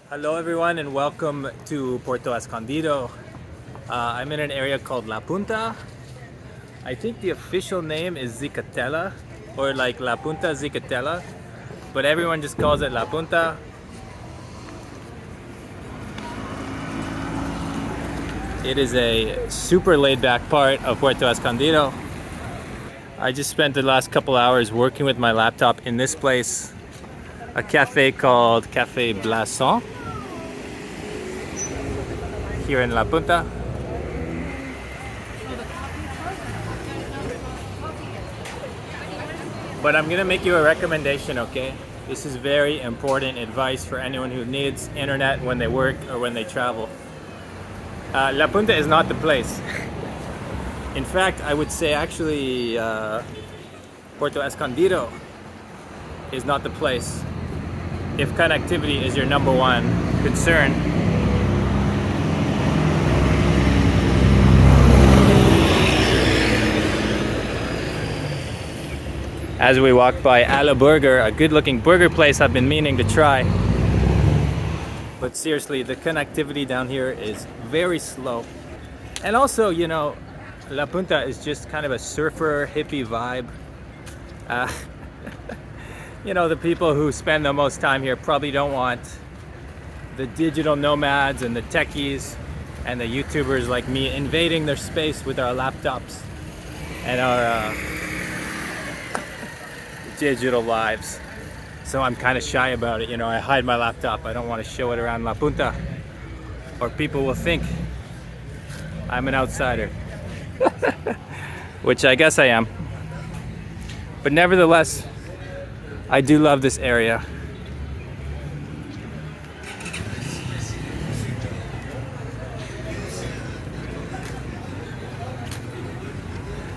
Hello everyone and welcome to Puerto Escondido. I'm in an area called La Punta. I think the official name is Zicatela, or like La Punta Zicatela, but everyone just calls it La Punta. It is a super laid-back part of Puerto Escondido. I just spent the last couple hours working with my laptop in this place, a cafe called Café Blason here in La Punta. But I'm gonna make you a recommendation, okay? This is very important advice for anyone who needs internet when they work or when they travel. La Punta is not the place. In fact, I would say actually Puerto Escondido is not the place if connectivity is your number one concern. As we walk by Ala Burger, a good looking burger place I've been meaning to try. But seriously, the connectivity down here is very slow. And also, you know, La Punta is just kind of a surfer, hippie vibe. You know, the people who spend the most time here probably don't want the digital nomads and the techies and the YouTubers like me invading their space with our laptops and our digital lives. So I'm kind of shy about it, you know, I hide my laptop. I don't want to show it around La Punta, or people will think I'm an outsider. Which I guess I am. But nevertheless, I do love this area.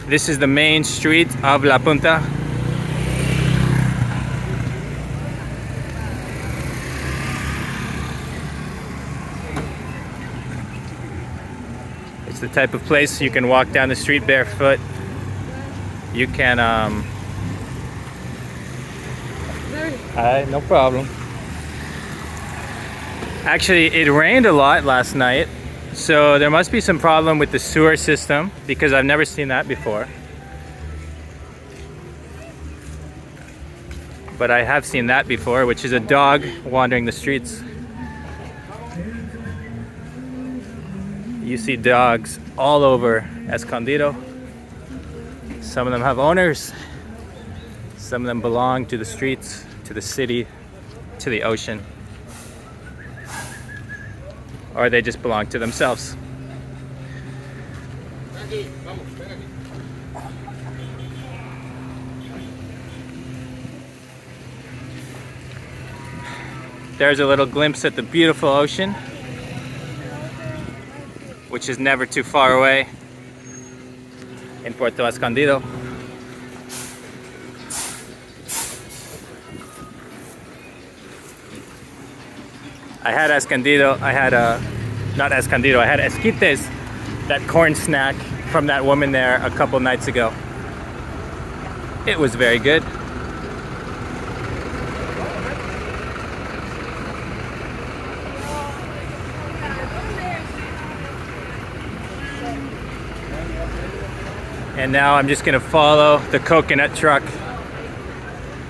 This is the main street of La Punta. It's the type of place you can walk down the street barefoot. You can no problem. Actually, it rained a lot last night, so there must be some problem with the sewer system because I've never seen that before. But I have seen that before, which is a dog wandering the streets. You see dogs all over Escondido. Some of them have owners. Some of them belong to the streets, to the city, to the ocean. Or they just belong to themselves. There's a little glimpse at the beautiful ocean, which is never too far away in Puerto Escondido. I had Escondido, I had not Escondido, I had esquites, that corn snack from that woman there a couple nights ago. It was very good. And now I'm just gonna follow the coconut truck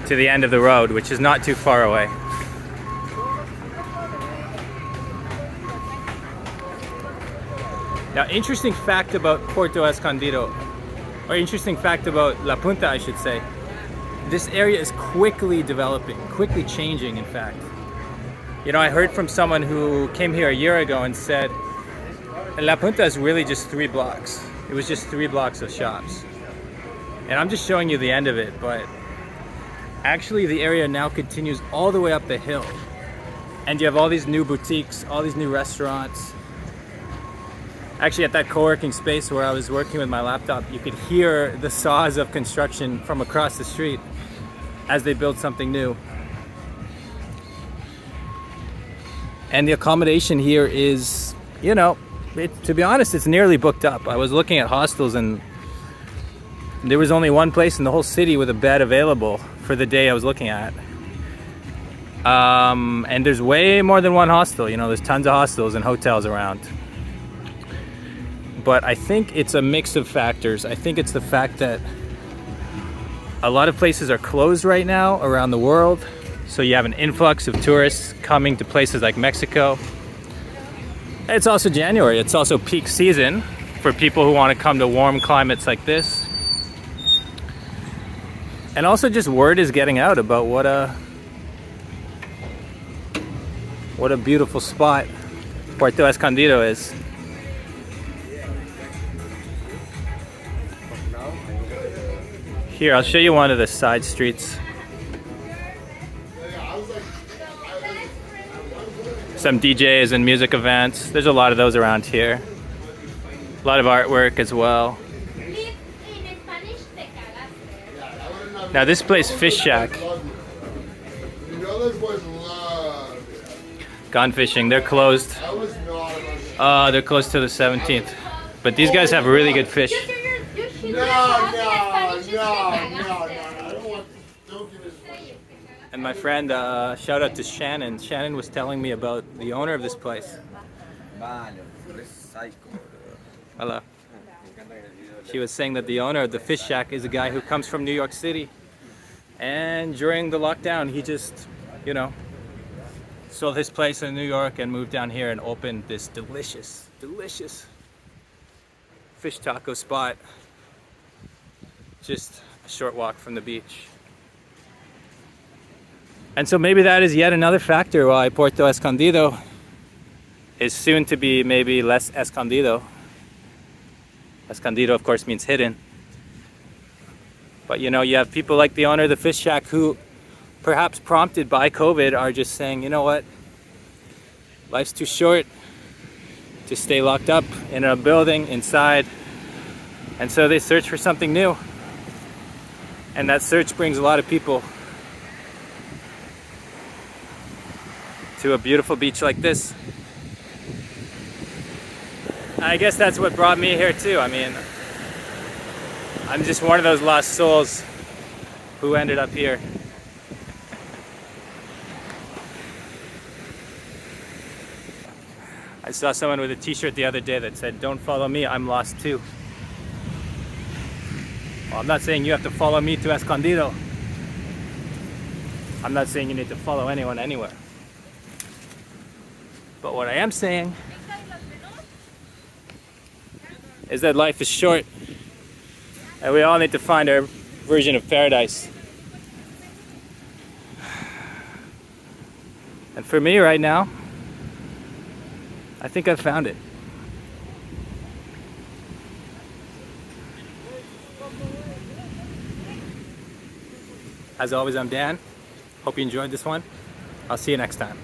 to the end of the road, which is not too far away. Now, interesting fact about Puerto Escondido, or interesting fact about La Punta, I should say. This area is quickly developing, quickly changing, in fact. You know, I heard from someone who came here a year ago and said, La Punta is really just 3 blocks. It was just 3 blocks of shops. And I'm just showing you the end of it, but actually the area now continues all the way up the hill. And you have all these new boutiques, all these new restaurants. Actually, at that co-working space where I was working with my laptop, you could hear the saws of construction from across the street as they build something new. And the accommodation here is, you know, to be honest, it's nearly booked up. I was looking at hostels and there was only one place in the whole city with a bed available for the day I was looking at. And there's way more than one hostel, you know, there's tons of hostels and hotels around. But I think it's a mix of factors. I think it's the fact that a lot of places are closed right now around the world. So you have an influx of tourists coming to places like Mexico. It's also January. It's also peak season for people who want to come to warm climates like this. And also just word is getting out about what a beautiful spot Puerto Escondido is. Here, I'll show you one of the side streets. Some DJs and music events. There's a lot of those around here. A lot of artwork as well. Now this place, Fish Shack. Gone fishing, they're closed. They're closed to the 17th. But these guys have really good fish. And my friend, shout out to Shannon. Shannon was telling me about the owner of this place. Hello. She was saying that the owner of the Fish Shack is a guy who comes from New York City. And during the lockdown, he just, you know, sold his place in New York and moved down here and opened this delicious, delicious fish taco spot. Just a short walk from the beach. And so maybe that is yet another factor why Puerto Escondido is soon to be maybe less escondido. Escondido, of course, means hidden. But you know, you have people like the owner of the Fish Shack who, perhaps prompted by COVID, are just saying, you know what? Life's too short to stay locked up in a building inside. And so they search for something new. And that search brings a lot of people to a beautiful beach like this. I guess that's what brought me here too. I mean, I'm just one of those lost souls who ended up here. I saw someone with a t-shirt the other day that said, "Don't follow me, I'm lost too." Well, I'm not saying you have to follow me to Escondido. I'm not saying you need to follow anyone anywhere. But what I am saying is that life is short and we all need to find our version of paradise. And for me right now, I think I've found it. As always, I'm Dan. Hope you enjoyed this one. I'll see you next time.